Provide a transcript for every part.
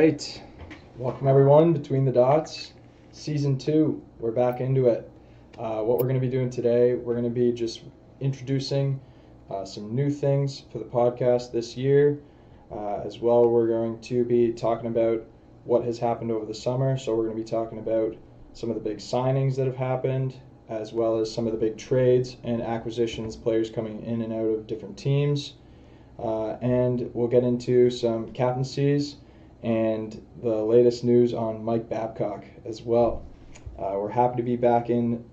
right. Welcome everyone, Between the Dots, Season 2. We're back into it. What we're going to be doing today, we're going to be just introducing some new things for the podcast this year. As well, we're going to be talking about what has happened over the summer. So we're going to be talking about some of the big signings that have happened, as well as some of the big trades and acquisitions, players coming in and out of different teams. And we'll get into some captaincies and the latest news on Mike Babcock as well. We're happy to be back in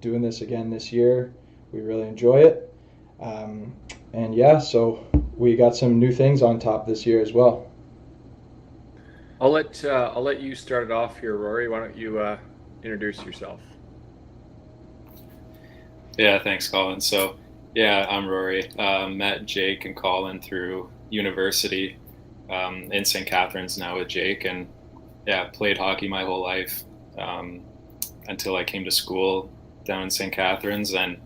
doing this again this year. We really enjoy it. So we got some new things on top this year as well. I'll let you start it off here, Rory. Why don't you introduce yourself? Yeah, thanks, Colin. So, I'm Rory. Met Jake and Colin through university in St. Catharines now with Jake, and played hockey my whole life until I came to school down in St. Catharines, and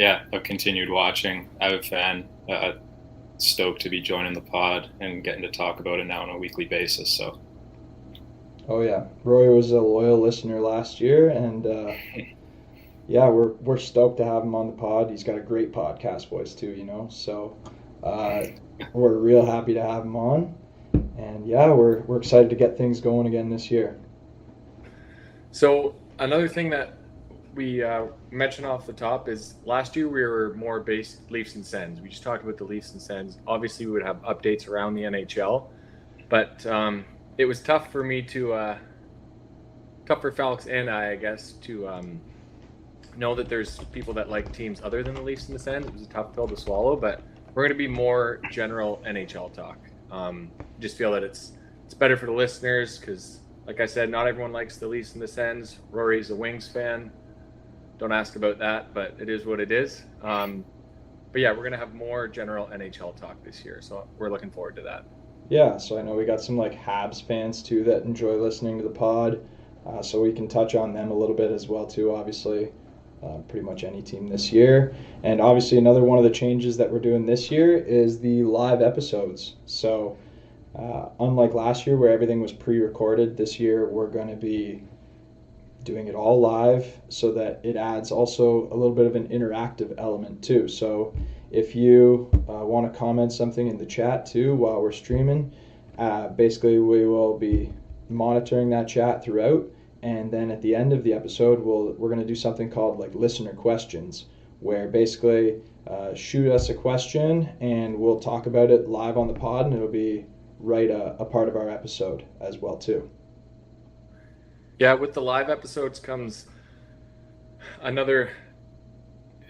I've continued watching. I'm a fan. Stoked to be joining the pod and getting to talk about it now on a weekly basis. So. Oh yeah, Roy was a loyal listener last year, and we're stoked to have him on the pod. He's got a great podcast voice too, so we're real happy to have him on, and we're excited to get things going again this year. So another thing that we mentioned off the top is last year we were more based Leafs and Sens. We just talked about the Leafs and Sens. Obviously, we would have updates around the NHL, but it was tough for me to, tough for Falks and I guess, to know that there's people that like teams other than the Leafs and the Sens. It was a tough pill to swallow, but we're going to be more general NHL talk. Just feel that it's better for the listeners because, like I said, not everyone likes the Leafs and the Sens. Rory's a Wings fan. Don't ask about that, but it is what it is. We're going to have more general NHL talk this year, so we're looking forward to that. Yeah, so I know we got some Habs fans too that enjoy listening to the pod, so we can touch on them a little bit as well too, obviously. Pretty much any team this year. And obviously another one of the changes that we're doing this year is the live episodes. So unlike last year where everything was pre-recorded, this year we're going to be doing it all live so that it adds also a little bit of an interactive element too. So if you want to comment something in the chat too while we're streaming, basically we will be monitoring that chat throughout, and then at the end of the episode we're going to do something called listener questions, where basically shoot us a question and we'll talk about it live on the pod, and it'll be a part of our episode as well too. Yeah, with the live episodes comes it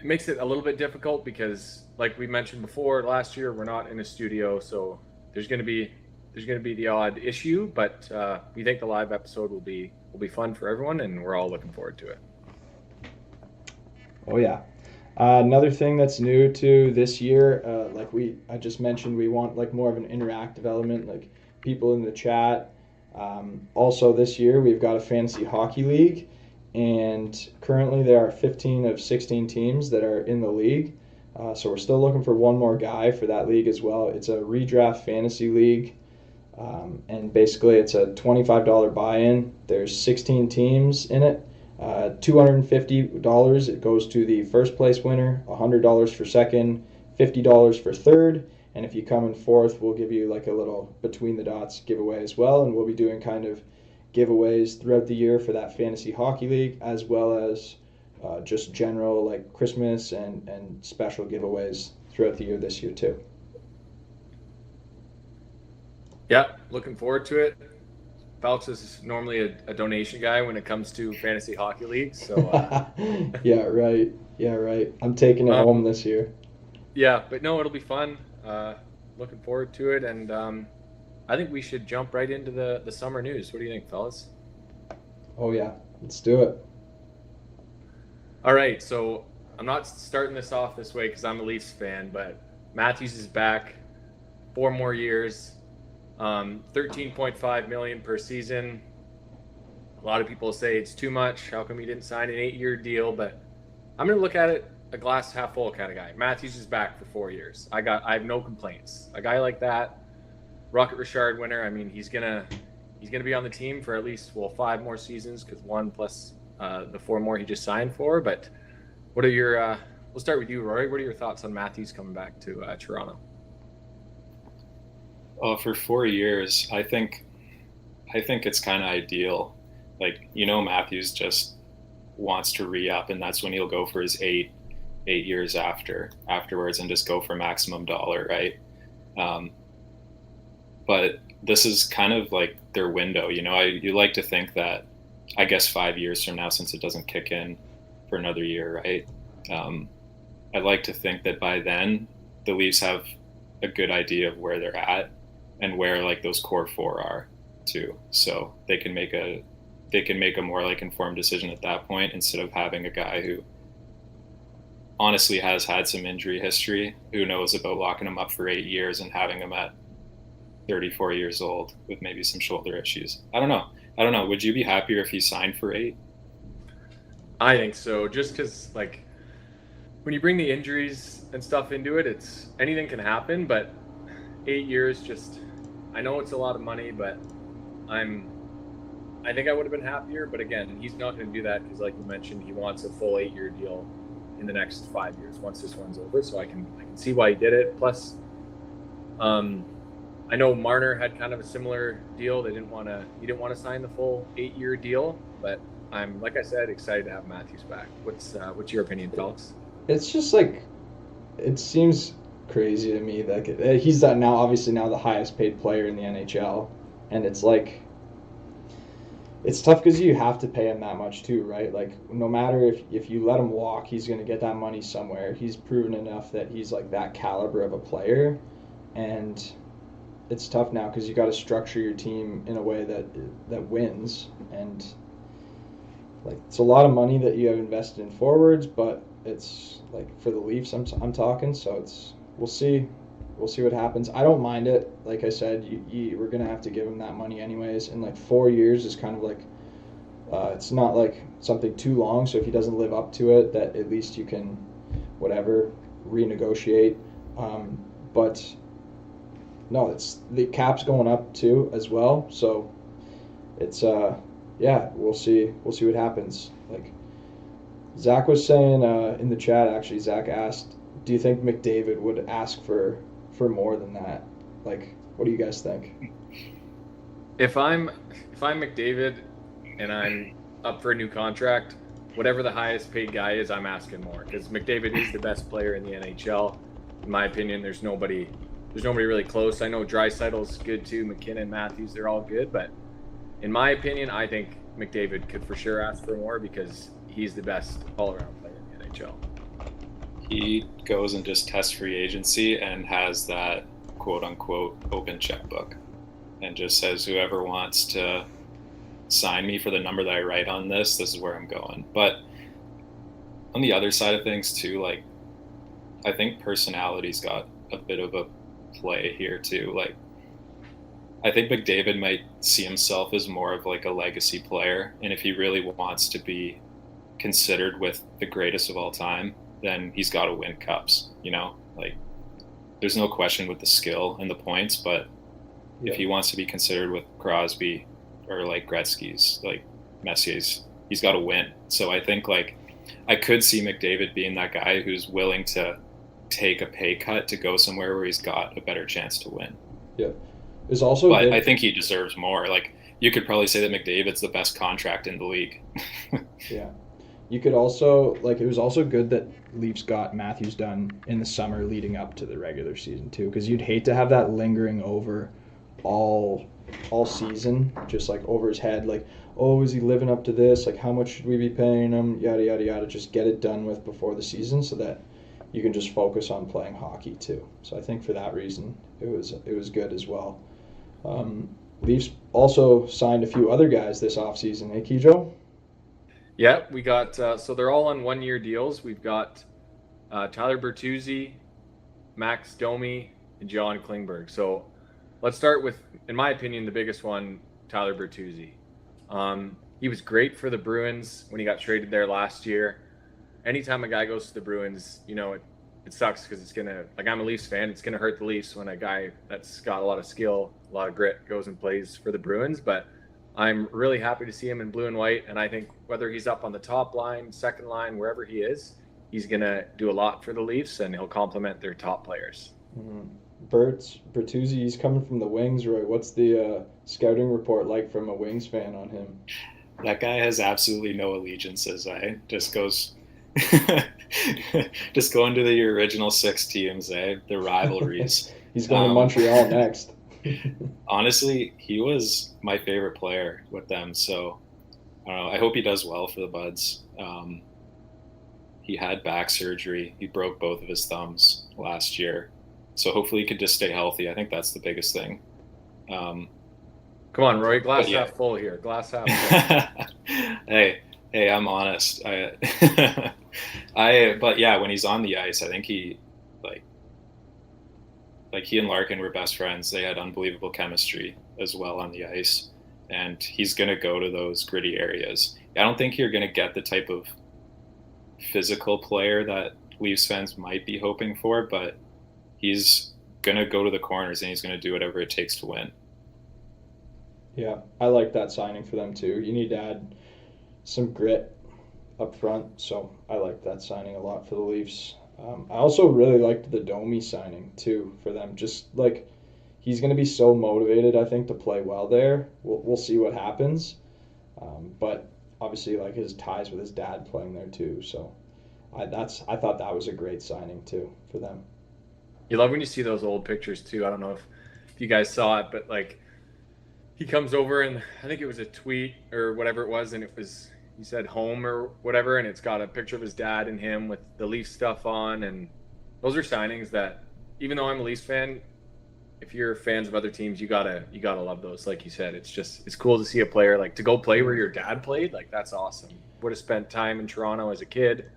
makes it a little bit difficult because, like we mentioned before, last year we're not in a studio, so there's going to be the odd issue, but we think the live episode will be fun for everyone, and we're all looking forward to it. Oh yeah. Another thing that's new to this year, I just mentioned, we want more of an interactive element, like people in the chat. Also this year we've got a fantasy hockey league, and currently there are 15 of 16 teams that are in the league. So we're still looking for one more guy for that league as well. It's a redraft fantasy league, and basically it's a $25 buy-in. There's 16 teams in it. $250 it goes to the first place winner, $100 for second, $50 for third. And if you come in fourth, we'll give you a little Between the Dots giveaway as well. And we'll be doing kind of giveaways throughout the year for that fantasy hockey league, as well as just general Christmas and special giveaways throughout the year this year too. Yeah, looking forward to it. Falks is normally a donation guy when it comes to fantasy hockey leagues. So Yeah, right. I'm taking it home this year. Yeah, but no, it'll be fun. Looking forward to it, and I think we should jump right into the summer news. What do you think, fellas? Oh yeah, let's do it. All right, so I'm not starting this off this way because I'm a Leafs fan, but Matthews is back 4 more years, $13.5 million per season. A lot of people say it's too much. How come he didn't sign an 8-year deal? But I'm going to look at it a glass half full kind of guy. Matthews is back for 4 years. I have no complaints. A guy like that, Rocket Richard winner, I mean, he's gonna he's going to be on the team for at least 5 more seasons, because 1 plus the 4 more he just signed for. But what are your we'll start with you, Rory. What are your thoughts on Matthews coming back to Toronto? For 4 years, I think it's kind of ideal. Like, Matthews just wants to re-up, and that's when he'll go for his eight years afterwards and just go for maximum dollar, right? But this is kind of like their window. You like to think that, I guess 5 years from now, since it doesn't kick in for another year, right? I'd like to think that by then the Leafs have a good idea of where they're at and where like those core 4 are too. So they can make a more like informed decision at that point, instead of having a guy who honestly has had some injury history, who knows about locking him up for 8 years and having him at 34 years old with maybe some shoulder issues. I don't know. Would you be happier if he signed for 8? I think so, just because like when you bring the injuries and stuff into it, it's anything can happen. But 8 years, just, I know it's a lot of money, but I think I would have been happier. But again, he's not going to do that, because like you mentioned, he wants a full 8-year deal in the next 5 years once this one's over. So I can see why he did it. Plus, I know Marner had kind of a similar deal. He didn't want to sign the full 8-year deal, but I'm, like I said, excited to have Matthews back. What's your opinion, Felix? It's just like, it seems crazy to me that he's obviously now the highest paid player in the NHL, and it's like, it's tough because you have to pay him that much too, right? Like, no matter if you let him walk, he's going to get that money somewhere. He's proven enough that he's like that caliber of a player, and it's tough now because you got to structure your team in a way that wins, and like, it's a lot of money that you have invested in forwards, but it's like, for the Leafs, I'm talking, so we'll see what happens. I don't mind it. Like I said, we're gonna have to give him that money anyways, and like 4 years is kind of like, it's not like something too long. So if he doesn't live up to it, that at least you can whatever renegotiate. But no, it's the cap's going up too as well, so it's yeah, we'll see what happens. Like Zach was saying in the chat, actually, Zach asked, do you think McDavid would ask for more than that? Like, what do you guys think? If I'm McDavid and I'm up for a new contract, whatever the highest paid guy is, I'm asking more, because McDavid is the best player in the NHL. In my opinion, there's nobody really close. I know Draisaitl's good too, McKinnon, Matthews, they're all good, but in my opinion, I think McDavid could for sure ask for more, because he's the best all-around player in the NHL. He goes and just tests free agency and has that quote-unquote open checkbook and just says, whoever wants to sign me for the number that I write on this is where I'm going. But on the other side of things too, like, I think personality's got a bit of a play here too. Like, I think McDavid might see himself as more of like a legacy player, and if he really wants to be considered with the greatest of all time, then he's got to win cups, like, there's no question with the skill and the points, but if he wants to be considered with Crosby or like Gretzky's, like Messier's, he's got to win. So I think, like, I could see McDavid being that guy who's willing to take a pay cut to go somewhere where he's got a better chance to win. Yeah. It's also but I think he deserves more. Like, you could probably say that McDavid's the best contract in the league. Yeah. You could also, like, it was also good that Leafs got Matthews done in the summer leading up to the regular season too, because you'd hate to have that lingering over all season, just like over his head, like, oh, is he living up to this? Like, how much should we be paying him? Yada, yada, yada. Just get it done with before the season so that you can just focus on playing hockey too. So I think for that reason, it was good as well. Leafs also signed a few other guys this offseason, eh, Kijo? Yeah, we got, so they're all on 1-year deals. We've got Tyler Bertuzzi, Max Domi, and John Klingberg. So let's start with, in my opinion, the biggest one, Tyler Bertuzzi. He was great for the Bruins when he got traded there last year. Anytime a guy goes to the Bruins, it sucks because it's gonna, like, I'm a Leafs fan. It's gonna hurt the Leafs when a guy that's got a lot of skill, a lot of grit, goes and plays for the Bruins. But I'm really happy to see him in blue and white. And I think whether he's up on the top line, second line, wherever he is, he's gonna do a lot for the Leafs, and he'll complement their top players. Mm-hmm. Bertuzzi, he's coming from the Wings, Roy. What's the scouting report like from a Wings fan on him? That guy has absolutely no allegiances. Just goes, just going to the original 6 teams. The rivalries. He's going to Montreal next. Honestly, he was my favorite player with them. So I don't know. I hope he does well for the Buds. He had back surgery. He broke both of his thumbs last year. So hopefully he could just stay healthy. I think that's the biggest thing. Come on, Roy. Glass half full here. Glass half full. Hey, I'm honest. But yeah, when he's on the ice, I think he he and Larkin were best friends. They had unbelievable chemistry as well on the ice, and he's going to go to those gritty areas. I don't think you're going to get the type of physical player that Leafs fans might be hoping for, but he's going to go to the corners and he's going to do whatever it takes to win. Yeah, I like that signing for them too. You need to add some grit up front, so I like that signing a lot for the Leafs. I also really liked the Domi signing too for them. Just like he's going to be so motivated, I think, to play well there. We'll see what happens, but obviously, like his ties with his dad playing there too. So I thought that was a great signing too for them. You love when you see those old pictures too. I don't know if you guys saw it, but like he comes over and I think it was a tweet or whatever it was, and it was, he said home or whatever, and it's got a picture of his dad and him with the Leafs stuff on. And those are signings that, even though I'm a Leafs fan, if you're fans of other teams, you gotta love those. Like you said, it's cool to see a player like to go play where your dad played. Like that's awesome. Would have spent time in Toronto as a kid.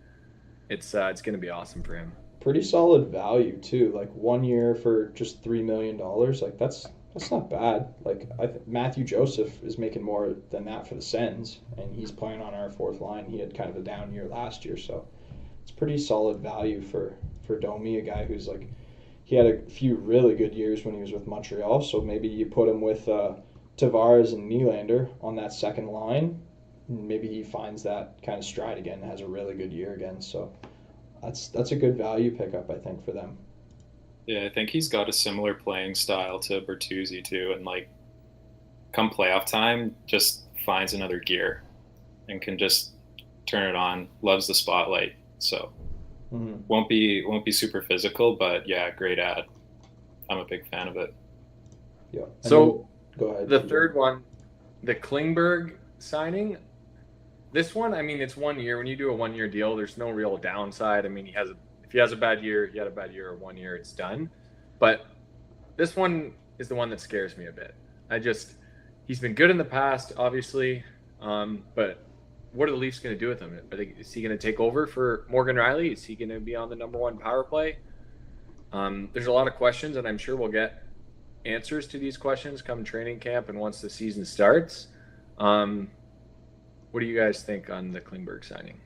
It's gonna be awesome for him. Pretty solid value too. Like 1 year for just $3 million. Like that's not bad. Like Matthew Joseph is making more than that for the Sens, and he's playing on our fourth line. He had kind of a down year last year, so it's pretty solid value for Domi, a guy who's like, he had a few really good years when he was with Montreal. So maybe you put him with Tavares and Nylander on that second line. Maybe he finds that kind of stride again, has a really good year again. So that's a good value pickup, I think, for them. Yeah, I think he's got a similar playing style to Bertuzzi too, and like come playoff time, just finds another gear and can just turn it on. Loves the spotlight, so won't be super physical, but yeah, great ad. I'm a big fan of it. Yeah. So go ahead. The third one, the Klingberg signing. This one, I mean, it's 1 year. When you do a 1 year deal, there's no real downside. I mean, if he has a bad year, he had a bad year, or 1 year, it's done. But this one is the one that scares me a bit. He's been good in the past, obviously, but what are the Leafs going to do with him? Is he going to take over for Morgan Riley? Is he going to be on the number one power play? There's a lot of questions, and I'm sure we'll get answers to these questions come training camp and once the season starts. What do you guys think on the Klingberg signing?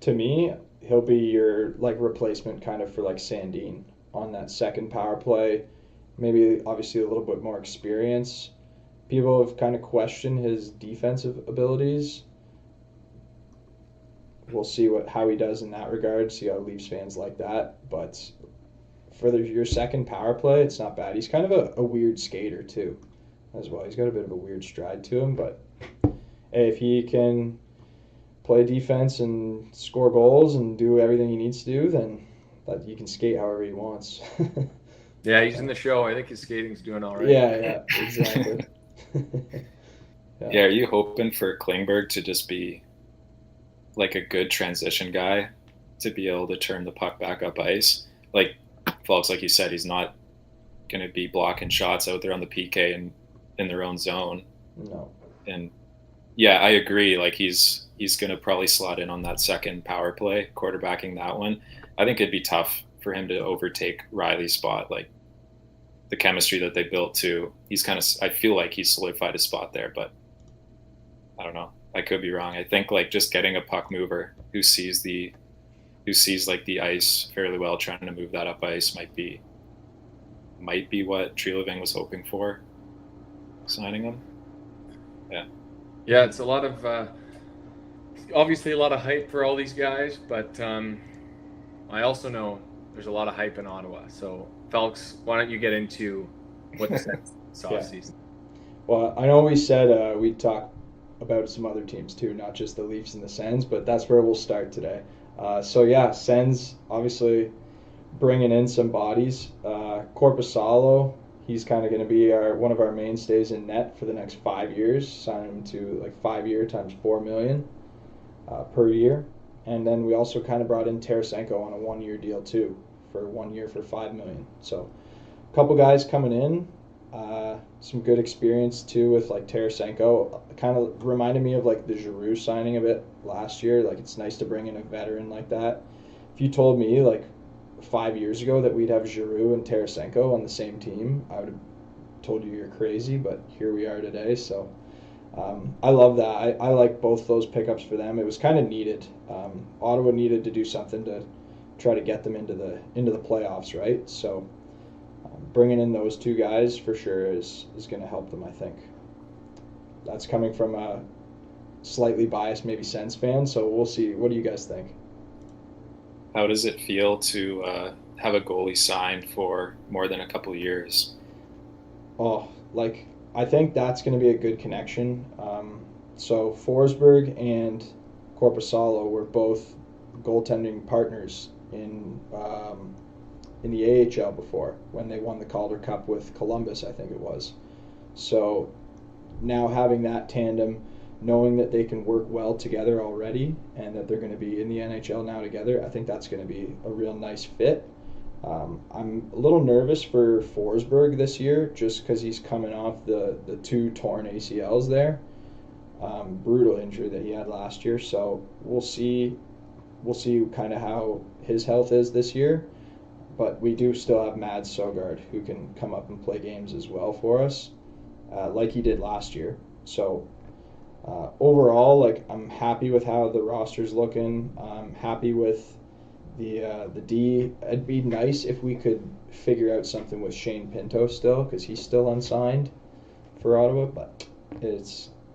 To me, he'll be your like replacement kind of for like Sandin on that second power play. Maybe obviously a little bit more experience. People have kind of questioned his defensive abilities. We'll see how he does in that regard. See how Leafs fans like that. But for your second power play, it's not bad. He's kind of a weird skater too, as well. He's got a bit of a weird stride to him, but hey, if he can play defense and score goals and do everything he needs to do, then he can skate however he wants. Yeah, he's in the show. I think his skating's doing all right. Yeah, exactly. Yeah, are you hoping for Klingberg to just be like a good transition guy to be able to turn the puck back up ice? Like, folks, like you said, he's not going to be blocking shots out there on the PK and in their own zone. No. And yeah, I agree. Like he's going to probably slot in on that second power play, quarterbacking that one. I think it'd be tough for him to overtake Riley's spot. Like the chemistry that they built too. I feel like he's solidified his spot there, but I don't know. I could be wrong. I think like just getting a puck mover who sees the who sees like the ice fairly well, trying to move that up ice might be what Treliving was hoping for signing him. Yeah, it's a lot of obviously a lot of hype for all these guys, but I also know there's a lot of hype in Ottawa. So, Felix, why don't you get into what the Sens saw Yeah. season? Well, I know we said we'd talk about some other teams too, not just the Leafs and the Sens, but that's where we'll start today. So yeah, Sens obviously bringing in some bodies. Corpusalo, he's kind of going to be one of our mainstays in net for the next 5 years. Sign him to like 5 year times $4 million per year, and then we also kind of brought in Tarasenko on a 1 year deal too, for 1 year for $5 million. So a couple guys coming in. Some good experience too with like Tarasenko. Kind of reminded me of like the Giroux signing a bit last year. Like it's nice to bring in a veteran like that. If you told me like 5 years ago that we'd have Giroux and Tarasenko on the same team, I would have told you you're crazy. But here we are today. So I love that. I like both those pickups for them. It was kind of needed. Ottawa needed to do something to try to get them into the playoffs, right? So bringing in those two guys for sure is going to help them, I think. That's coming from a slightly biased maybe Sens fan, so we'll see. What do you guys think? How does it feel to have a goalie signed for more than a couple of years? Oh, like I think that's going to be a good connection. So Forsberg and Korpisalo were both goaltending partners in the AHL before when they won the Calder Cup with Columbus, I think it was. So now having that tandem, knowing that they can work well together already and that they're going to be in the NHL now together, I think that's going to be a real nice fit. I'm a little nervous for Forsberg this year just because he's coming off the two torn ACLs there. Brutal injury that he had last year. So we'll see kind of how his health is this year. But we do still have Mads Sogard who can come up and play games as well for us, like he did last year. So overall, like I'm happy with how the roster's looking. I'm happy with the D. It'd be nice if we could figure out something with Shane Pinto still, because he's still unsigned for Ottawa. But it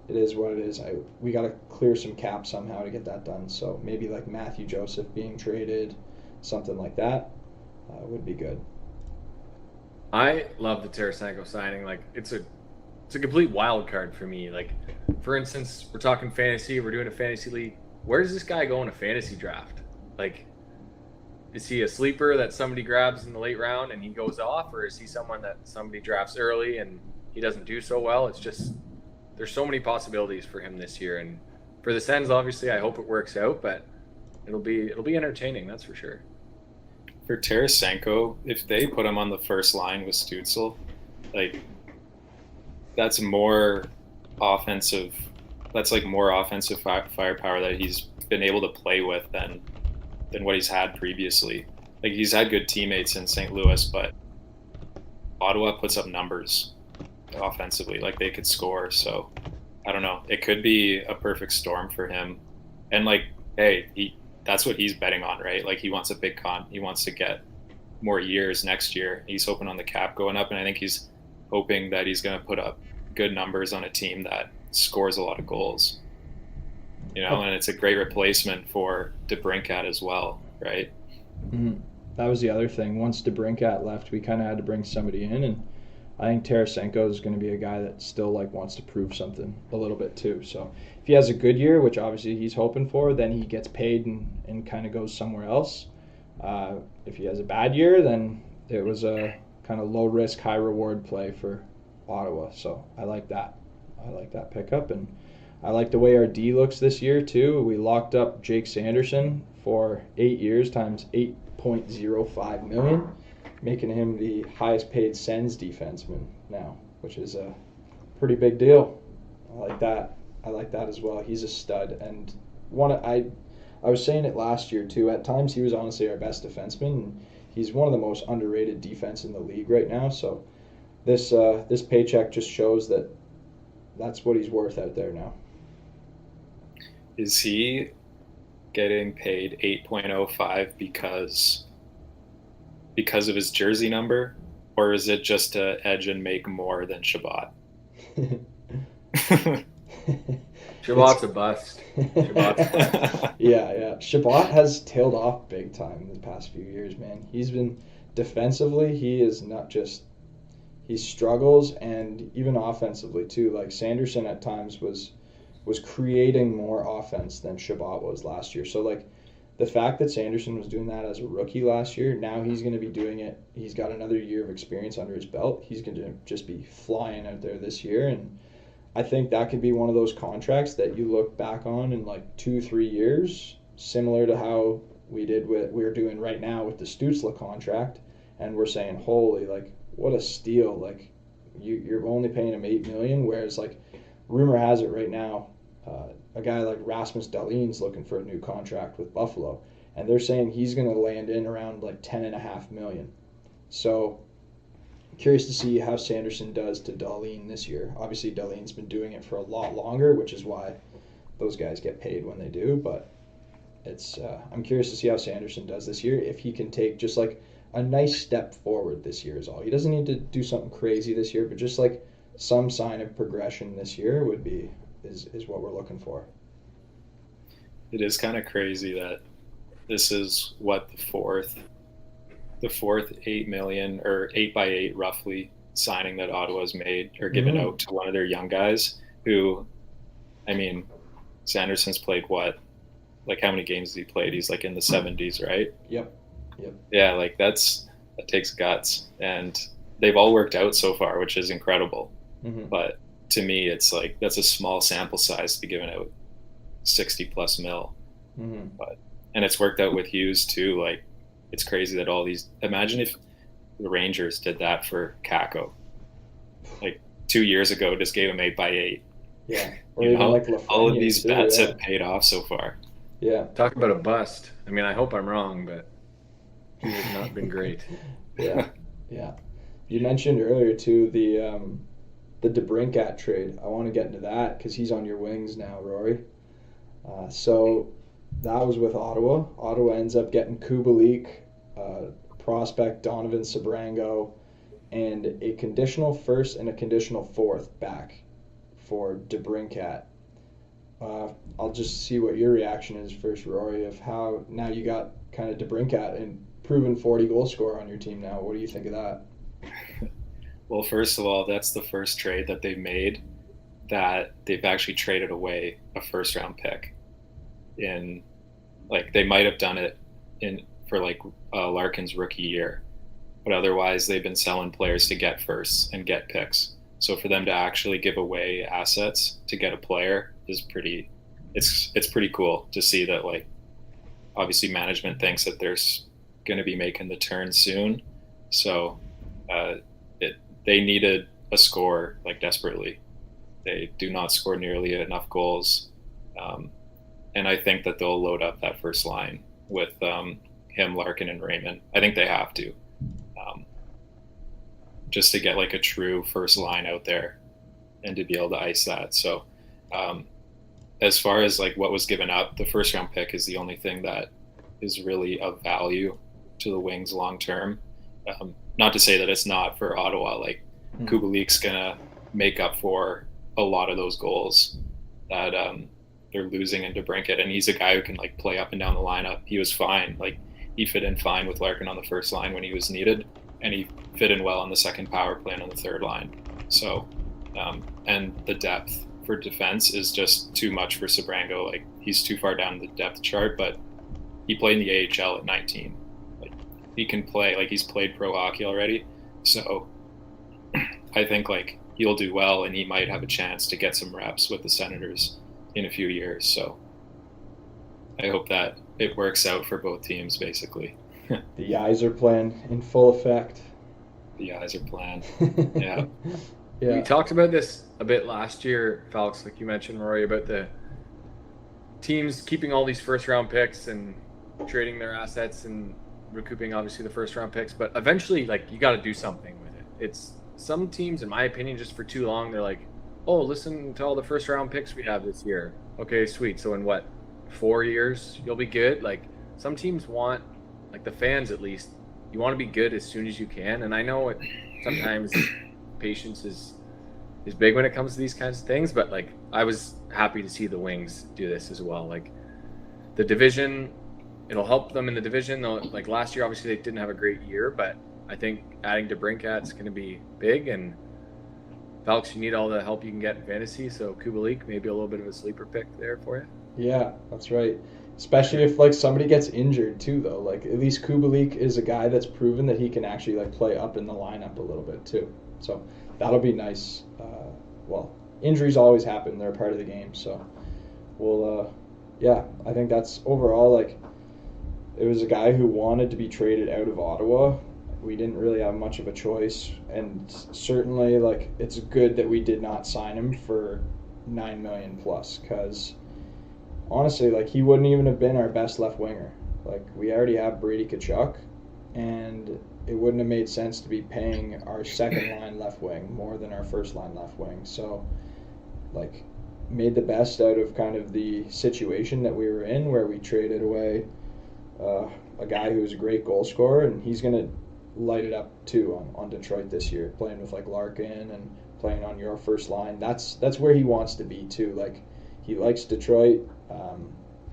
is what it is. We got to clear some cap somehow to get that done. So maybe like Matthew Joseph being traded, something like that. Would be good. I love the Tarasenko signing. Like it's a complete wild card for me. Like for instance, we're talking fantasy. We're doing a fantasy league. Where does this guy go in a fantasy draft? Like, is he a sleeper that somebody grabs in the late round and he goes off, or is he someone that somebody drafts early and he doesn't do so well? It's just there's so many possibilities for him this year, and for the Sens, obviously, I hope it works out. But it'll be entertaining, that's for sure. For Tarasenko, if they put him on the first line with Stützle, like that's more offensive. That's like more offensive firepower that he's been able to play with than what he's had previously. Like he's had good teammates in St. Louis, but Ottawa puts up numbers offensively. Like they could score. So I don't know. It could be a perfect storm for him. And like, hey, that's what he's betting on, right? Like he wants a big con. He wants to get more years next year. He's hoping on the cap going up, and I think he's hoping that he's going to put up good numbers on a team that scores a lot of goals. And it's a great replacement for DeBrincat as well, right? Mm-hmm. That was the other thing. Once DeBrincat left, we kind of had to bring somebody in, and I think Tarasenko is going to be a guy that still like wants to prove something a little bit too. So if he has a good year, which obviously he's hoping for, then he gets paid and kind of goes somewhere else. If he has a bad year, then it was a kind of low risk, high reward play for Ottawa. So I like that. I like that pickup, and I like the way our D looks this year too. We locked up Jake Sanderson for 8 years times $8.05 million, making him the highest paid Sens defenseman now, which is a pretty big deal. I like that. I like that as well. He's a stud, and I was saying it last year too. At times he was honestly our best defenseman. And he's one of the most underrated defense in the league right now. So this paycheck just shows that that's what he's worth out there now. Is he getting paid 8.05 because of his jersey number, or is it just to edge and make more than Shabbat? Shabbat's a bust. Shabbat's Yeah. Shabbat has tailed off big time the past few years, man. He's been defensively, he is not just he struggles, and even offensively too. Like Sanderson at times was creating more offense than Shabbat was last year. So like the fact that Sanderson was doing that as a rookie last year, now he's going to be doing it. He's got another year of experience under his belt. He's going to just be flying out there this year, and I think that could be one of those contracts that you look back on in like 2-3 years, similar to how we're doing right now with the Stutzla contract, and we're saying, holy, like what a steal! Like you're only paying him $8 million, whereas like rumor has it right now, a guy like Rasmus Dahlin's looking for a new contract with Buffalo, and they're saying he's going to land in around like $10.5 million. So curious to see how Sanderson does to Dahlin this year. Obviously, Dahlin's been doing it for a lot longer, which is why those guys get paid when they do. But it's I'm curious to see how Sanderson does this year. If he can take just like a nice step forward this year is all. He doesn't need to do something crazy this year, but just like some sign of progression this year is what we're looking for. It is kind of crazy that this is what the fourth 8 million or 8x8 roughly signing that Ottawa's made or given out to one of their young guys who, I mean, Sanderson's played what? Like how many games has he played? He's like in the 70s, right? Yep. Yeah, like that takes guts, and they've all worked out so far, which is incredible. Mm-hmm. But to me, it's like that's a small sample size to be giving out 60 plus mil. Mm-hmm. And it's worked out with Hughes too. Like it's crazy that all these. Imagine if the Rangers did that for Kakko, like 2 years ago, just gave him 8x8. Yeah, or even like Lafreniere, all of these bets have paid off so far. Yeah, talk about a bust. I mean, I hope I'm wrong, but he has not been great. Yeah. You mentioned earlier too the DeBrincat trade. I want to get into that because he's on your wings now, Rory. So that was with Ottawa. Ottawa ends up getting Kubalik, prospect Donovan Sabrango, and a conditional first and a conditional fourth back for DeBrincat. I'll just see what your reaction is first, Rory, of how now you got kind of DeBrincat and proven 40 goal scorer on your team now. What do you think of that? Well, first of all, that's the first trade that they've made that they've actually traded away a first round pick. In like they might have done it for like Larkin's rookie year, but otherwise they've been selling players to get firsts and get picks. So for them to actually give away assets to get a player is pretty. It's pretty cool to see that. Like obviously management thinks that there's going to be making the turn soon, so they needed a score like desperately. They do not score nearly enough goals, and I think that they'll load up that first line with him, Larkin, and Raymond. I think they have to, just to get like a true first line out there and to be able to ice that. So as far as like what was given up, the first round pick is the only thing that is really of value to the Wings long term. Not to say that it's not for Ottawa. Like Kubalik's gonna make up for a lot of those goals that they're losing into DeBrincat, and he's a guy who can like play up and down the lineup. He was fine. Like he fit in fine with Larkin on the first line when he was needed, and he fit in well on the second power play and on the third line. So, and the depth for defense is just too much for Sabrango. Like he's too far down the depth chart, but he played in the AHL at 19. Like he can play. Like he's played pro hockey already. So I think like he'll do well, and he might have a chance to get some reps with the Senators in a few years. So I hope that it works out for both teams, basically. The eyes are playing in full effect. The eyes are playing. Yeah. We talked about this a bit last year, Falks, like you mentioned, Rory, about the teams keeping all these first-round picks and trading their assets and recouping, obviously, the first-round picks. But eventually, like, you got to do something with it. It's some teams, in my opinion, just for too long, they're like, oh, listen to all the first-round picks we have this year. Okay, sweet. So in what, 4 years, you'll be good. Like some teams want, like the fans at least, you want to be good as soon as you can. And I know it sometimes patience is big when it comes to these kinds of things, but like I was happy to see the Wings do this as well. Like the division, it'll help them in the division. They'll, like last year, obviously they didn't have a great year, but I think adding DeBrincat's going to be big. And Falks, you need all the help you can get in fantasy. So Kubalik, maybe a little bit of a sleeper pick there for you. Yeah, that's right. Especially if like somebody gets injured too, though. Like at least Kubalik is a guy that's proven that he can actually like play up in the lineup a little bit too. So that'll be nice. Well, injuries always happen; they're a part of the game. So we'll, yeah, I think that's overall like it was a guy who wanted to be traded out of Ottawa. We didn't really have much of a choice, and certainly like it's good that we did not sign him for $9 million plus, because honestly, like he wouldn't even have been our best left winger. Like we already have Brady Tkachuk, and it wouldn't have made sense to be paying our second line left wing more than our first line left wing. So, like, made the best out of kind of the situation that we were in, where we traded away a guy who was a great goal scorer, and he's gonna light it up too on Detroit this year, playing with like Larkin and playing on your first line. That's where he wants to be too. Like he likes Detroit.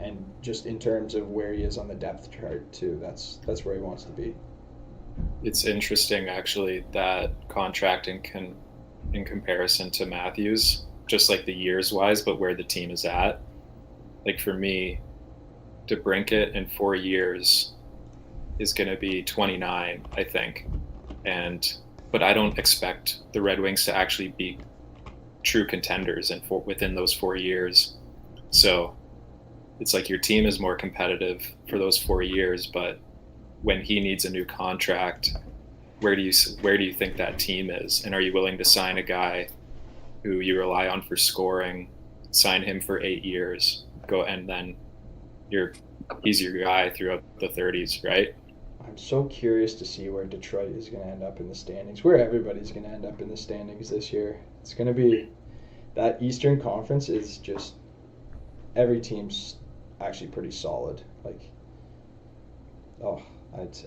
And just in terms of where he is on the depth chart too, that's where he wants to be. It's interesting actually that contracting can, in comparison to Matthews, just like the years wise, but where the team is at. Like for me, DeBrincat in 4 years is going to be 29, I think, but I don't expect the Red Wings to actually be true contenders within those 4 years. So it's like your team is more competitive for those 4 years, but when he needs a new contract, where do you think that team is? And are you willing to sign a guy who you rely on for scoring, sign him for 8 years, and then he's your guy throughout the 30s, right? I'm so curious to see where Detroit is going to end up in the standings, where everybody's going to end up in the standings this year. It's going to be that Eastern Conference is just every team's actually pretty solid. Like,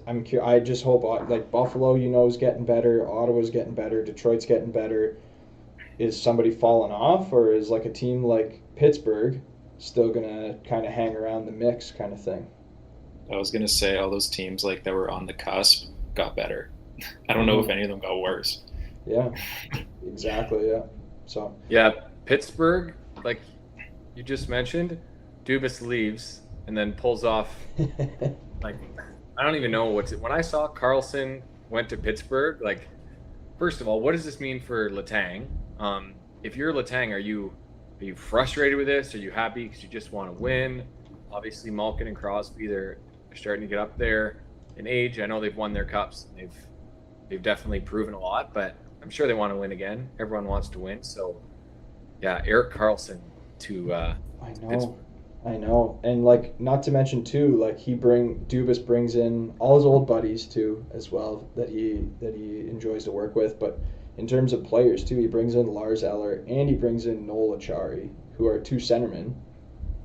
I'm curious. I just hope like Buffalo, is getting better. Ottawa's getting better. Detroit's getting better. Is somebody falling off, or is like a team like Pittsburgh still gonna kind of hang around the mix, kind of thing? I was gonna say all those teams like that were on the cusp got better. I don't know if any of them got worse. Yeah, exactly. Yeah. So. Yeah, Pittsburgh, like you just mentioned, Dubas leaves and then pulls off like I don't even know when I saw Carlson went to Pittsburgh, like first of all, what does this mean for Letang? If you're Letang, are you frustrated with this? Are you happy because you just want to win? Obviously Malkin and Crosby, they're starting to get up there in age. I know they've won their cups and they've definitely proven a lot, but I'm sure they want to win again. Everyone wants to win. So yeah, Erik Karlsson to I know, and like not to mention too, like Dubas brings in all his old buddies too as well that he enjoys to work with. But in terms of players too, he brings in Lars Eller and he brings in Noel Acciari, who are two centermen.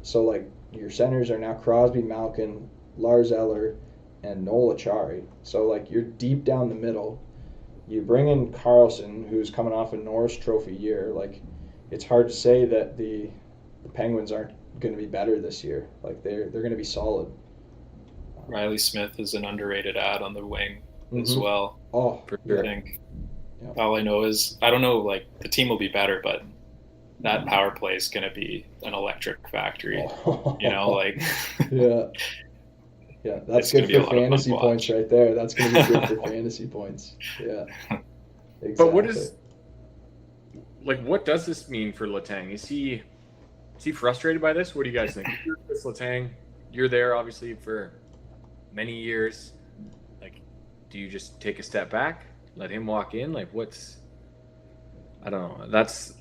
So like your centers are now Crosby, Malkin, Lars Eller, and Noel Acciari. So like you're deep down the middle. You bring in Karlsson, who's coming off a Norris Trophy year. Like it's hard to say that the Penguins aren't going to be better this year. Like they're going to be solid. Riley Smith is an underrated ad on the wing as well. Oh, for sure. I think all I know is I don't know. Like the team will be better, but that power play is going to be an electric factory. Like yeah, that's good for fantasy points right there. That's going to be good for fantasy points. Yeah, exactly. But what does this mean for Letang? Is he frustrated by this? What do you guys think? If you're Chris Letang, you're there obviously for many years. Like, do you just take a step back, let him walk in? Like, I don't know. That's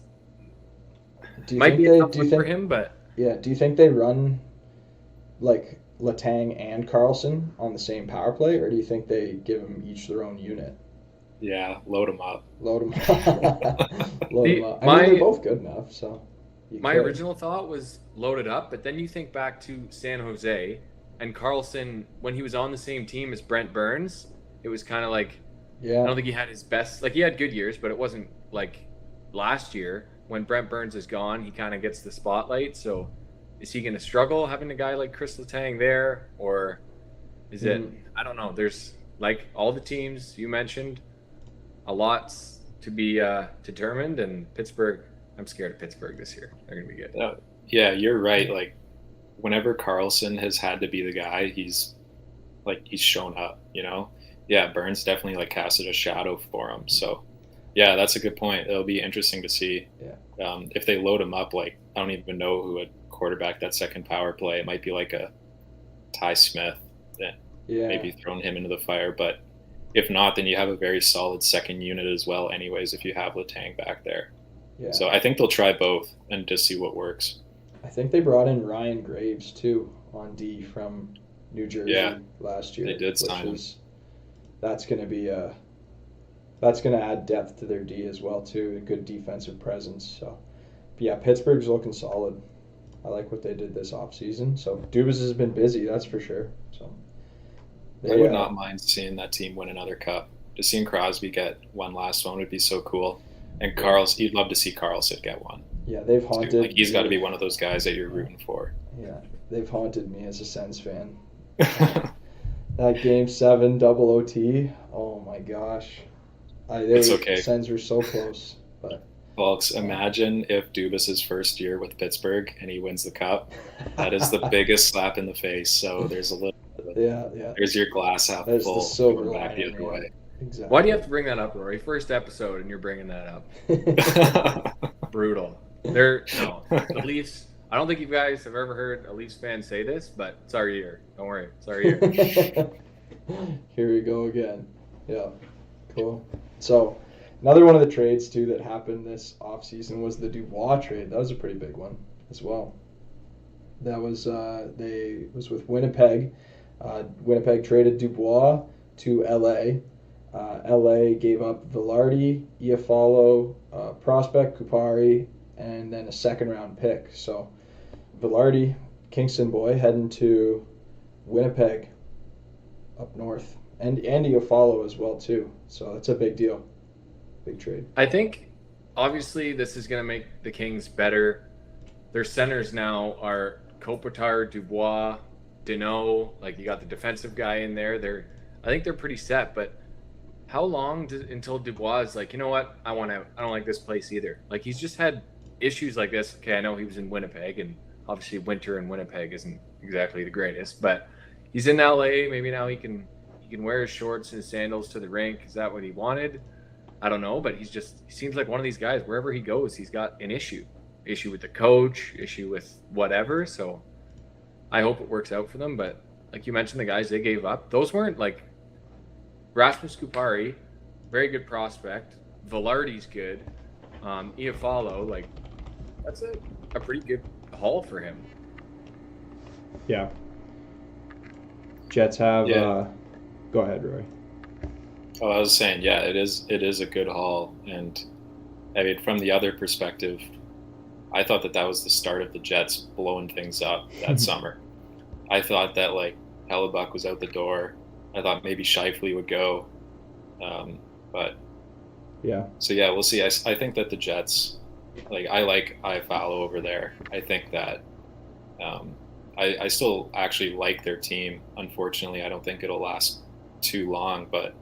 might be a tough one for him, but yeah. Do you think they run like Letang and Karlsson on the same power play, or do you think they give them each their own unit? Yeah, load them up. Load them up. I mean, they're both good enough, so. My original thought was load it up, but then you think back to San Jose and Carlson when he was on the same team as Brent Burns. It was kind of like, I don't think he had his best. Like he had good years, but it wasn't like last year when Brent Burns is gone. He kind of gets the spotlight. So is he going to struggle having a guy like Chris Letang there, or is it? I don't know. There's like all the teams you mentioned, a lot to be determined, and Pittsburgh. I'm scared of Pittsburgh this year. They're going to be good. Yeah, you're right. Like, whenever Carlson has had to be the guy, he's shown up, you know? Yeah, Burns definitely like casted a shadow for him. So, yeah, that's a good point. It'll be interesting to see if they load him up. Like, I don't even know who would quarterback that second power play. It might be like a Ty Smith. Maybe thrown him into the fire. But if not, then you have a very solid second unit as well anyways if you have Letang back there. Yeah. So I think they'll try both and just see what works. I think they brought in Ryan Graves too on D from New Jersey last year. They did sign him. That's going to add depth to their D as well too. A good defensive presence. So, yeah, Pittsburgh's looking solid. I like what they did this offseason. So Dubas has been busy, that's for sure. So I would not mind seeing that team win another cup. Just seeing Crosby get one last one would be so cool. And you'd love to see Carlson get one. Yeah, they've haunted. Like, he's got to be one of those guys that you're rooting for. Yeah, they've haunted me as a Sens fan. That Game 7 double OT. Oh my gosh, it's okay. Sens were so close, but. Folks, imagine if Dubas' first year with Pittsburgh and he wins the cup. That is the biggest slap in the face. So there's a little. Yeah. There's your glass half There's full. The silver back the other way. Exactly. Why do you have to bring that up, Rory? First episode, and you're bringing that up. Brutal. The Leafs. I don't think you guys have ever heard a Leafs fan say this, but it's our year. Don't worry, it's our year. Here we go again. Yeah, cool. So, another one of the trades too that happened this offseason was the Dubois trade. That was a pretty big one as well. That was was with Winnipeg. Winnipeg traded Dubois to LA. LA gave up Velarde, Iafallo, prospect Kupari, and then a second-round pick. So Velarde, Kingston boy, heading to Winnipeg up north. And Iafallo as well, too. So that's a big deal. Big trade. I think, obviously, this is going to make the Kings better. Their centers now are Kopitar, Dubois, Deneau. Like, you got the defensive guy in there. I think they're pretty set, but how long until Dubois is like, you know what, I don't like this place either. Like, he's just had issues like this. Okay, I know he was in Winnipeg, and obviously winter in Winnipeg isn't exactly the greatest, but he's in LA. Maybe now he can wear his shorts and his sandals to the rink. Is that what he wanted? I don't know, but he seems like one of these guys, wherever he goes, he's got an issue with the coach, issue with whatever. So I hope it works out for them. But like you mentioned, the guys they gave up, those weren't like Rasmus Kupari, very good prospect. Velarde's good. Iafallo, like, that's a pretty good haul for him. Yeah. Jets have. Go ahead, Roy. Oh, I was saying, yeah, it is a good haul, and I mean, from the other perspective, I thought that was the start of the Jets blowing things up that summer. I thought that like Hellebuck was out the door. I thought maybe Scheifele would go, but yeah. So yeah, we'll see. I think that the Jets, I like Iafallo over there. I think that I still actually like their team. Unfortunately, I don't think it'll last too long, but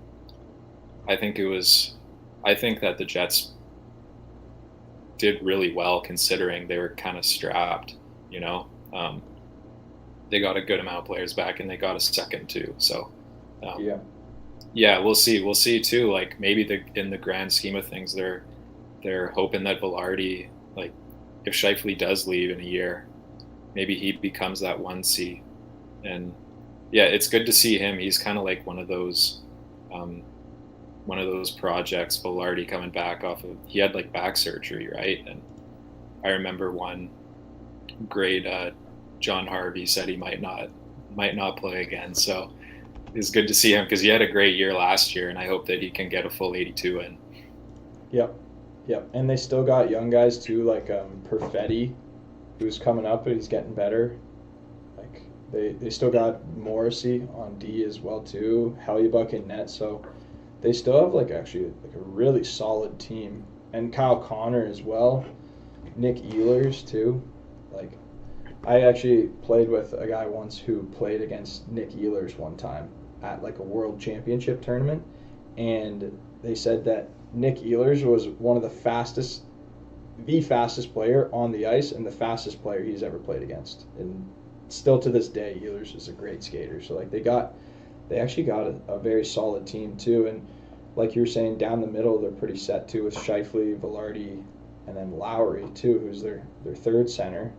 I think that the Jets did really well considering they were kind of strapped, you know. They got a good amount of players back, and they got a second too. So yeah, we'll see. We'll see too. Like, maybe in the grand scheme of things, they're hoping that Velarde, like, if Scheifele does leave in a year, maybe he becomes that 1C. And yeah, it's good to see him. He's kind of like one of those projects. Velarde coming back he had like back surgery, right? And I remember one great John Harvey said he might not play again. So it's good to see him because he had a great year last year, and I hope that he can get a full 82 in. Yep. Yep, and they still got young guys too, like Perfetti, who's coming up, but he's getting better. Like they still got Morrissey on D as well too, Hellebuck in net, so they still have like actually like a really solid team, and Kyle Connor as well, Nick Ehlers too. Like I actually played with a guy once who played against Nick Ehlers one time at like a world championship tournament, and they said that Nick Ehlers was one of the fastest player on the ice and the fastest player he's ever played against. And still to this day, Ehlers is a great skater. So like they actually got a very solid team too. And like you were saying, down the middle, they're pretty set too with Scheifele, Velarde, and then Lowry too, who's their third center,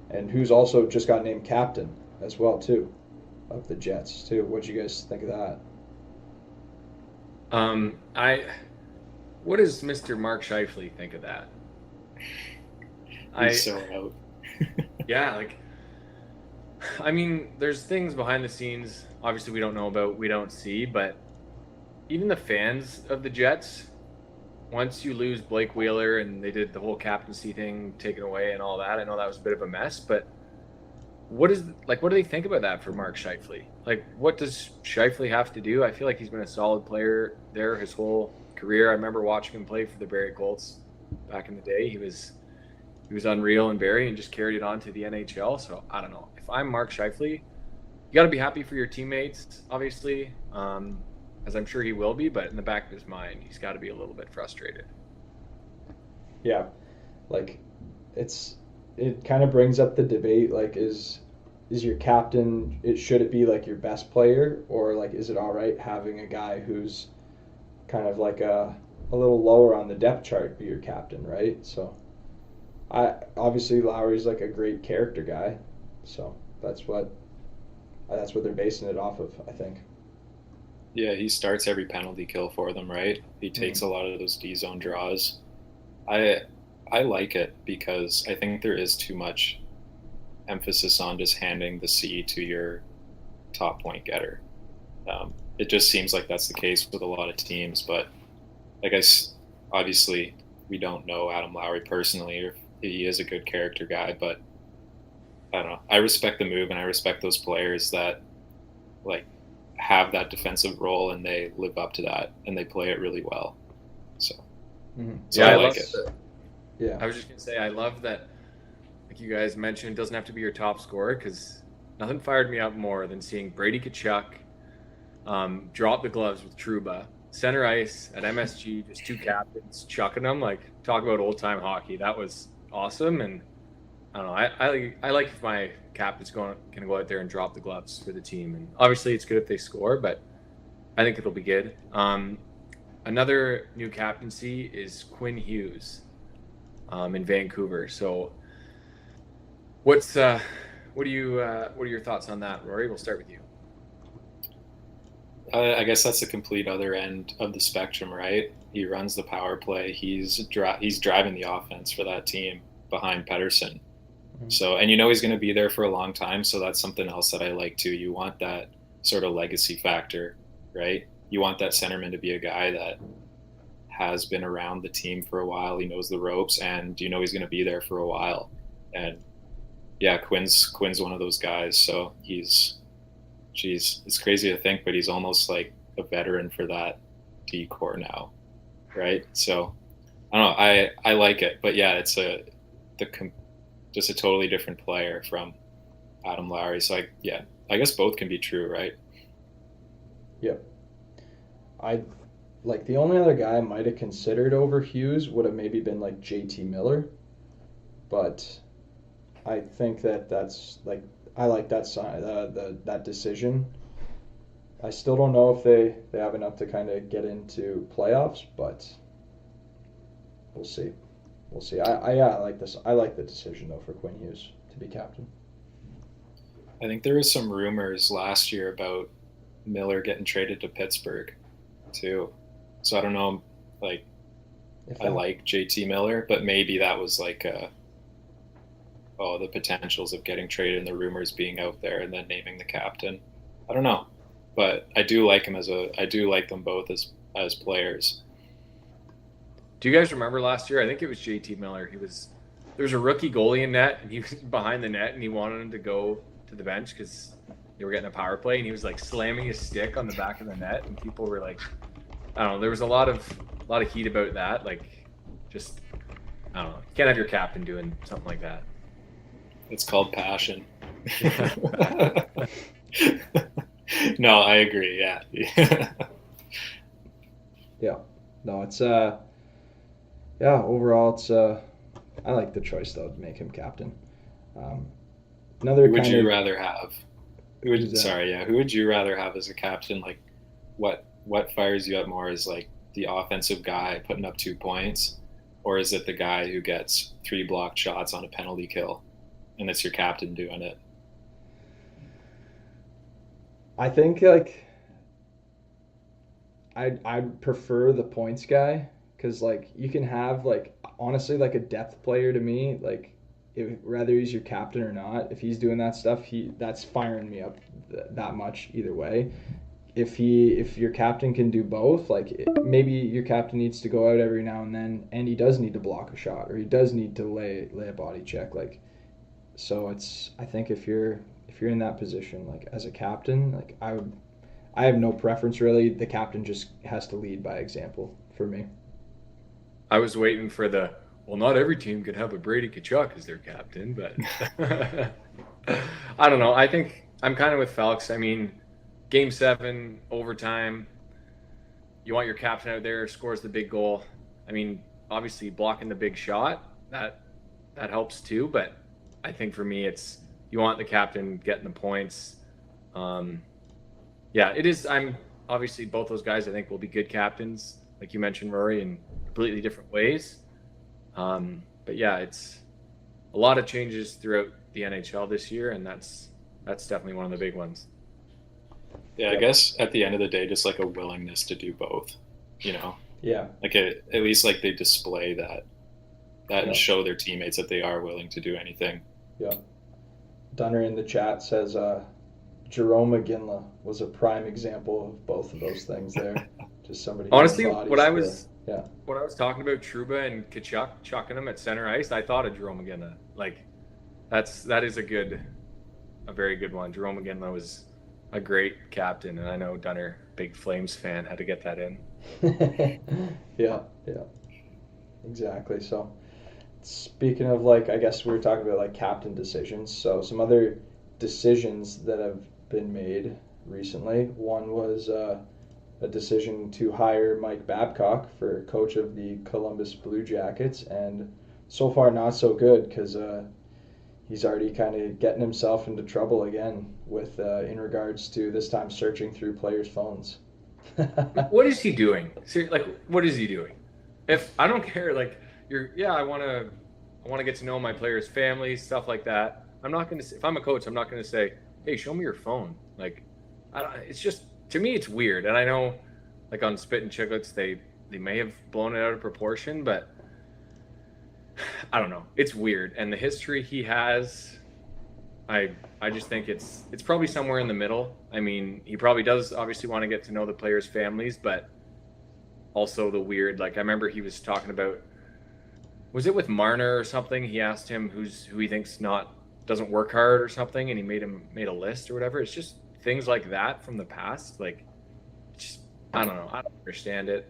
and who's also just got named captain as well too, of the Jets too. What'd you guys think of that? I what does Mr. Mark Scheifele think of that? I He's so out. yeah, like I mean, there's things behind the scenes obviously we don't know about, we don't see, but even the fans of the Jets, once you lose Blake Wheeler and they did the whole captaincy thing taken away and all that, I know that was a bit of a mess, but what do they think about that for Mark Scheifele? Like, what does Scheifele have to do? I feel like he's been a solid player there his whole career. I remember watching him play for the Barrie Colts back in the day. He was unreal in Barrie and just carried it on to the NHL. So I don't know. If I'm Mark Scheifele, you got to be happy for your teammates, obviously, as I'm sure he will be. But in the back of his mind, he's got to be a little bit frustrated. Yeah, like it kind of brings up the debate like is your captain should it be like your best player, or like is it all right having a guy who's kind of like a little lower on the depth chart be your captain, right? So I obviously Lowry's like a great character guy, so that's what they're basing it off of, I think. Yeah, he starts every penalty kill for them, right? He takes Mm. a lot of those D zone draws. I I like it because I think there is too much emphasis on just handing the C to your top point getter. It just seems like that's the case with a lot of teams, but I guess obviously we don't know Adam Lowry personally, or if he is a good character guy, but I don't know. I respect the move and I respect those players that like have that defensive role and they live up to that and they play it really well. So Hmm. so Yeah, I I like love it. that. Yeah. I was just gonna say, I love that, like you guys mentioned, it doesn't have to be your top scorer because nothing fired me up more than seeing Brady Tkachuk drop the gloves with Truba, center ice at MSG, just two captains chucking them. Like, talk about old time hockey. That was awesome. And I don't know. I like if my captain's gonna go out there and drop the gloves for the team. And obviously, it's good if they score, but I think it'll be good. Another new captaincy is Quinn Hughes in Vancouver. So what's what are your thoughts on that, Rory? We'll start with you. I guess that's the complete other end of the spectrum, right? He runs the power play. He's driving the offense for that team behind Pedersen. Mhm. So, and he's going to be there for a long time. So that's something else that I like too. You want that sort of legacy factor, right? You want that centerman to be a guy that has been around the team for a while. He knows the ropes, and he's going to be there for a while. And yeah, Quinn's one of those guys. So it's crazy to think, but he's almost like a veteran for that D core now, right? So I don't know. I like it, but yeah, it's just a totally different player from Adam Lowry. So I guess both can be true, right? Yep. I like the only other guy I might have considered over Hughes would have maybe been like JT Miller, but I think that's like I like that that decision. I still don't know if they have enough to kind of get into playoffs, but we'll see. We'll see. I like this. I like the decision though for Quinn Hughes to be captain. I think there was some rumors last year about Miller getting traded to Pittsburgh too. So I don't know, like If I that, like JT Miller, but maybe that was like the potentials of getting traded and the rumors being out there and then naming the captain. I don't know, but I do like them both as players. Do you guys remember last year? I think it was JT Miller. There was a rookie goalie in net, and he was behind the net, and he wanted him to go to the bench because they were getting a power play, and he was like slamming his stick on the back of the net, and people were like, I don't know. There was a lot of heat about that. Like, just I don't know. You can't have your captain doing something like that. It's called passion. No, I agree. Yeah. Yeah. No, it's overall it's I like the choice though to make him captain. Another Who would kind you of rather have? Who would you rather have as a captain? Like, what fires you up more? Is like the offensive guy putting up 2 points, or is it the guy who gets 3 blocked shots on a penalty kill, and it's your captain doing it? I think like I'd prefer the points guy because like you can have like honestly like a depth player to me like if whether he's your captain or not if he's doing that stuff that's firing me up that much either way. If your captain can do both like maybe your captain needs to go out every now and he does need to block a shot or he does need to lay a body check like so it's I think if you're in that position like as a captain like I have no preference really. The captain just has to lead by example for me. I was waiting for not every team could have a Brady Tkachuk as their captain, but I don't know. I think I'm kind of with Felix. I mean, Game 7, overtime, you want your captain out there, scores the big goal. I mean, obviously blocking the big shot, that helps too, but I think for me it's you want the captain getting the points. Yeah, it is. I'm obviously both those guys I think will be good captains, like you mentioned, Rory, in completely different ways. But yeah, it's a lot of changes throughout the NHL this year, and that's definitely one of the big ones. Yeah, I guess at the end of the day, just like a willingness to do both, Yeah. like at least like they display that Yeah. and show their teammates that they are willing to do anything. Yeah. Dunner in the chat says Jerome McGinley was a prime example of both of those things there. Just somebody. Honestly, what I was talking about Trouba and Tkachuk chucking them at center ice, I thought of Jerome McGinley. Like, that is a very good one. Jerome McGinley was a great captain, and I know Dunner, big Flames fan, had to get that in. Yeah, exactly. So, speaking of like, I guess we were talking about like captain decisions. So some other decisions that have been made recently. One was a decision to hire Mike Babcock for coach of the Columbus Blue Jackets, and so far not so good because he's already kind of getting himself into trouble again with in regards to this time searching through players' phones. What is he doing? Like, what is he doing? If I don't care, like I want to get to know my players' families, stuff like that. I'm not going to. If I'm a coach, I'm not going to say, "Hey, show me your phone." Like, it's just to me, it's weird. And I know, like on Spit and Chicklets, they may have blown it out of proportion, but I don't know. It's weird, and the history he has, I just think it's probably somewhere in the middle. I mean, he probably does obviously want to get to know the players' families, but also the weird. Like I remember he was talking about, was it with Marner or something? He asked him who he thinks doesn't work hard or something, and he made a list or whatever. It's just things like that from the past. Like, just I don't know. I don't understand it.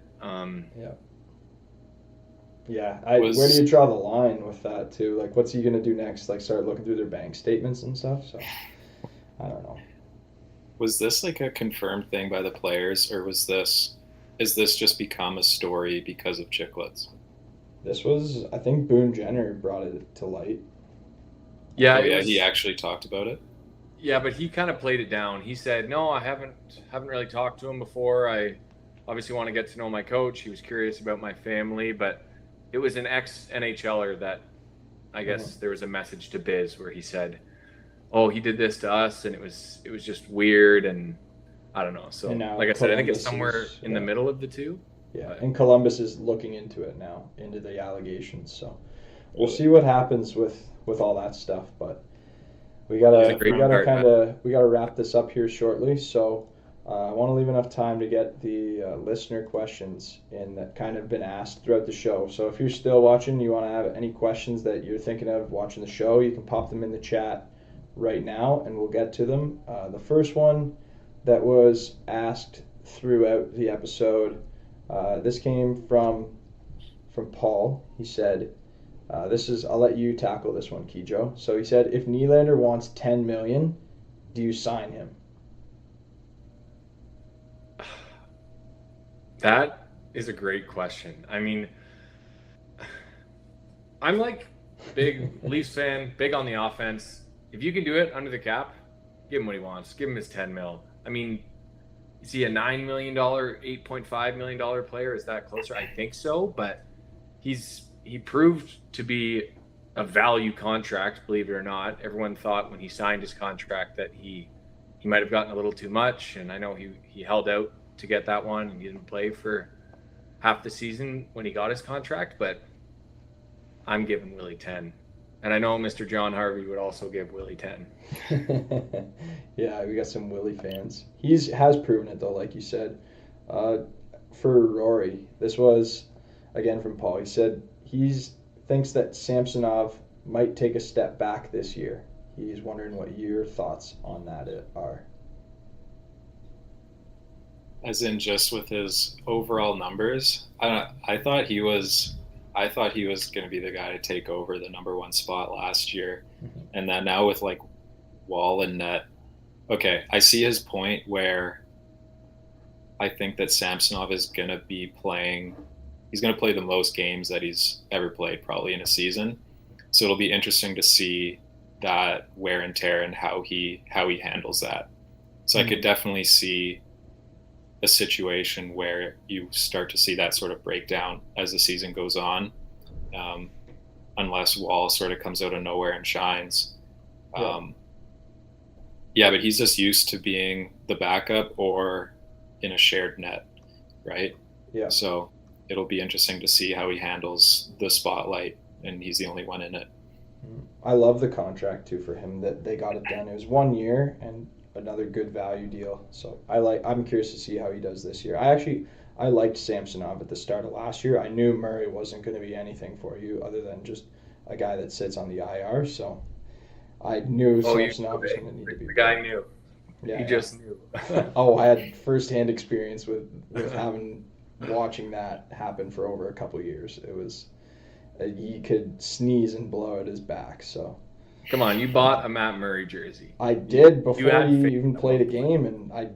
Yeah. Where do you draw the line with that too? Like, what's he gonna do next? Like, start looking through their bank statements and stuff. So, I don't know. Was this like a confirmed thing by the players, or is this just become a story because of Chicklets? This was, I think, Boone Jenner brought it to light. Yeah, he actually talked about it. Yeah, but he kind of played it down. He said, "No, I haven't really talked to him before. I obviously want to get to know my coach. He was curious about my family, but it was an ex-NHLer that I guess there was a message to Biz where he said, "Oh, he did this to us, and it was just weird, and I don't know." So, like I said, I think it's somewhere in the middle of the two. Yeah, and Columbus is looking into it now, into the allegations. So we'll see what happens with all that stuff. But we gotta wrap this up here shortly. So I want to leave enough time to get the listener questions in that kind of been asked throughout the show. So if you're still watching, you want to have any questions that you're thinking of watching the show, you can pop them in the chat right now, and we'll get to them. The first one that was asked throughout the episode, this came from Paul. He said, I'll let you tackle this one, Kijo. So he said, if Nylander wants 10 million, do you sign him? That is a great question. I mean, I'm like big Leafs fan, big on the offense. If you can do it under the cap, give him what he wants. Give him his 10 mil. I mean, is he a $9 million, $8.5 million player? Is that closer? I think so, but he proved to be a value contract, believe it or not. Everyone thought when he signed his contract that he might have gotten a little too much, and I know he held out to get that one, and he didn't play for half the season when he got his contract, but I'm giving Willie 10. And I know Mr. John Harvey would also give Willie 10. Yeah, we got some Willie fans. He has proven it, though, like you said. For Rory, this was, again, from Paul. He said he thinks that Samsonov might take a step back this year. He's wondering what your thoughts on that are. As in just with his overall numbers, I thought he was going to be the guy to take over the number one spot last year. Mm-hmm. And then now with like Wall and net, okay, I see his point where I think that Samsonov is going to be playing, he's going to play the most games that he's ever played probably in a season. So it'll be interesting to see that wear and tear and how he handles that. So I could definitely see a situation where you start to see that sort of breakdown as the season goes on, unless Wall sort of comes out of nowhere and shines. But he's just used to being the backup or in a shared net, right? Yeah. So it'll be interesting to see how he handles the spotlight, and he's the only one in it. I love the contract too for him that they got it done. It was 1 year and another good value deal. So I'm curious to see how he does this year. I liked Samsonov at the start of last year. I knew Murray wasn't going to be anything for you other than just a guy that sits on the IR. So I knew Samsonov was going to need to be. The guy knew. Yeah, he just knew. I had firsthand experience with watching that happen for over a couple of years. It was he could sneeze and blow at his back. So. Come on, you bought a Matt Murray jersey. I did before he even played a game, and I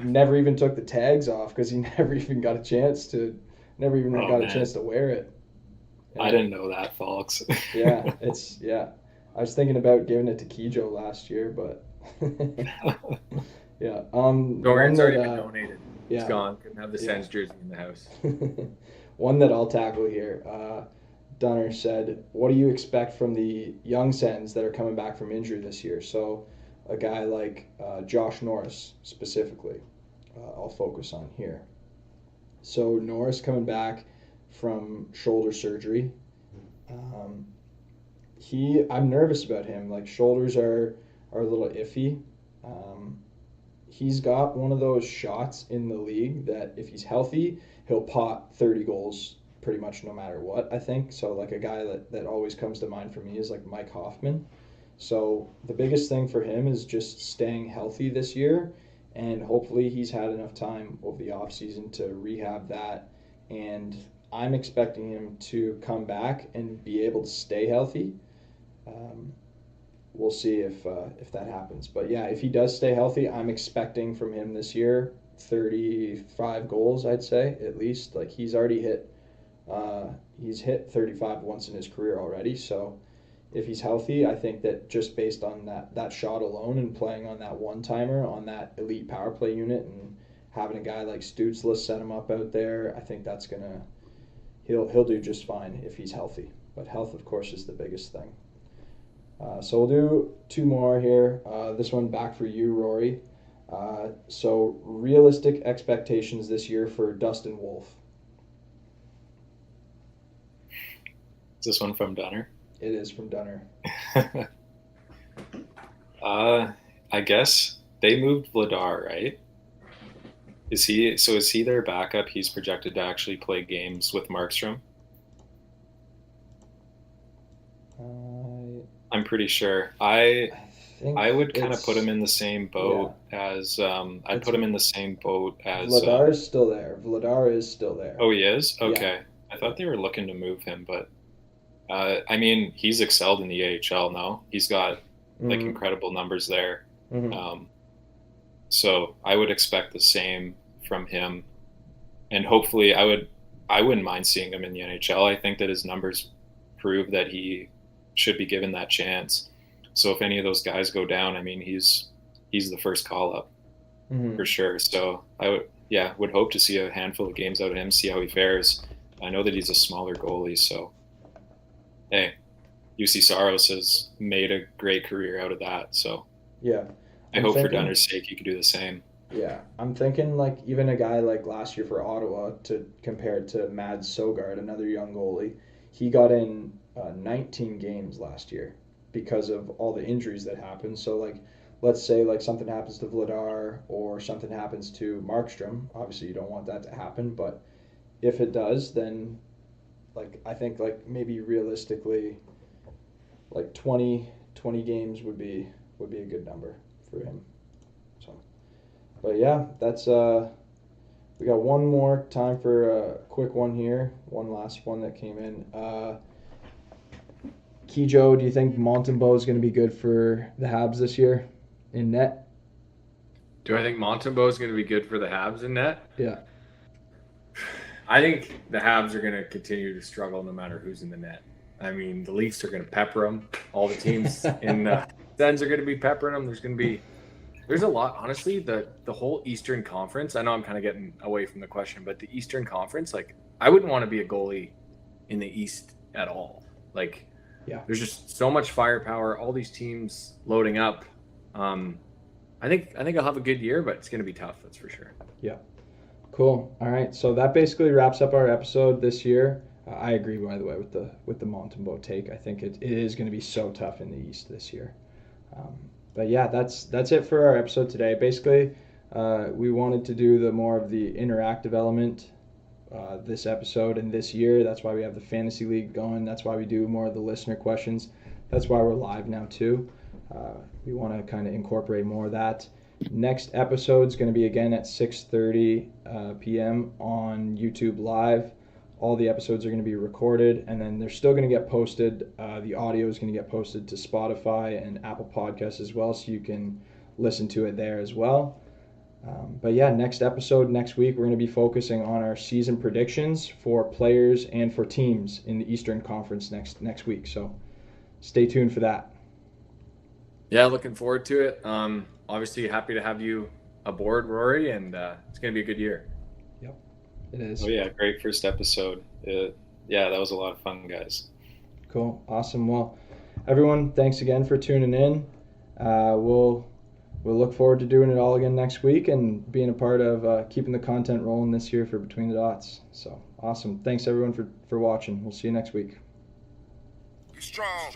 never even took the tags off because he never even got a chance to wear it. Yeah. I didn't know that, folks. I was thinking about giving it to Kijo last year, but yeah. Don't worry, it's already been donated. Yeah. It's gone. Couldn't have the Sens jersey in the house. One that I'll tackle here. Dunner said, what do you expect from the young Sens that are coming back from injury this year? So a guy like Josh Norris specifically, I'll focus on here. So Norris coming back from shoulder surgery. I'm nervous about him. Like, shoulders are a little iffy. He's got one of those shots in the league that if he's healthy, he'll pot 30 goals pretty much no matter what, I think. So like a guy that always comes to mind for me is like Mike Hoffman. So the biggest thing for him is just staying healthy this year, and hopefully he's had enough time over the offseason to rehab that, and I'm expecting him to come back and be able to stay healthy. We'll see if that happens. But yeah, if he does stay healthy, I'm expecting from him this year 35 goals, I'd say, at least. Like, he's already hit 35 once in his career already. So if he's healthy, I think that just based on that shot alone and playing on that one-timer on that elite power play unit and having a guy like Stützle set him up out there, I think that's he'll do just fine if he's healthy. But health, of course, is the biggest thing. So we'll do two more here. This one back for you, Rory. So realistic expectations this year for Dustin Wolf. Is this one from Dunner? It is from Dunner. I guess they moved Vladar, right? Is he their backup? He's projected to actually play games with Markstrom? I'm pretty sure. I would kind of put him in the same boat as I'd put him in the same boat as Vladar is still there. Vladar is still there. Oh, he is? Okay. Yeah. I thought they were looking to move him, but I mean, he's excelled in the AHL now. He's got like incredible numbers there. So I would expect the same from him, and hopefully I wouldn't mind seeing him in the NHL. I think that his numbers prove that he should be given that chance. So if any of those guys go down, I mean, he's the first call up for sure. So I would hope to see a handful of games out of him, see how he fares. I know that he's a smaller goalie, so hey, UC Saros has made a great career out of that. So yeah, I hope for Dunner's sake he could do the same. Yeah, I'm thinking like even a guy like last year for Ottawa to compare it to Mads Sogard, another young goalie. He got in 19 games last year because of all the injuries that happened. So like, let's say like something happens to Vladar or something happens to Markstrom. Obviously, you don't want that to happen, but if it does, then like I think like maybe realistically, like 20 games would be a good number for him. So, but yeah, that's we got one more time for a quick one here. One last one that came in. Kijo, do you think Montembeault is going to be good for the Habs this year in net? Do I think Montembeault is going to be good for the Habs in net? Yeah. I think the Habs are going to continue to struggle no matter who's in the net. I mean, the Leafs are going to pepper them. All the teams in the Sens are going to be peppering them. There's a lot, honestly, the whole Eastern Conference. I know I'm kind of getting away from the question, but the Eastern Conference, like, I wouldn't want to be a goalie in the East at all. Like, yeah, there's just so much firepower, all these teams loading up. I think I'll have a good year, but it's going to be tough, that's for sure. Yeah. Cool. All right. So that basically wraps up our episode this year. I agree, by the way, with the Montembeault take. I think it is going to be so tough in the East this year. But yeah, that's it for our episode today. Basically, we wanted to do more of the interactive element this episode and this year. That's why we have the Fantasy League going. That's why we do more of the listener questions. That's why we're live now too. We want to kind of incorporate more of that. Next episode is going to be again at 6:30 p.m. on YouTube Live. All the episodes are going to be recorded, and then they're still going to get posted. The audio is going to get posted to Spotify and Apple Podcasts as well, so you can listen to it there as well. But yeah, next episode, next week, we're going to be focusing on our season predictions for players and for teams in the Eastern Conference next week. So stay tuned for that. Yeah, looking forward to it. Obviously, happy to have you aboard, Rory, and it's going to be a good year. Yep, it is. Oh yeah, great first episode. Yeah, that was a lot of fun, guys. Cool, awesome. Well, everyone, thanks again for tuning in. We'll look forward to doing it all again next week and being a part of keeping the content rolling this year for Between the Dots. So awesome. Thanks everyone for watching. We'll see you next week. Strong.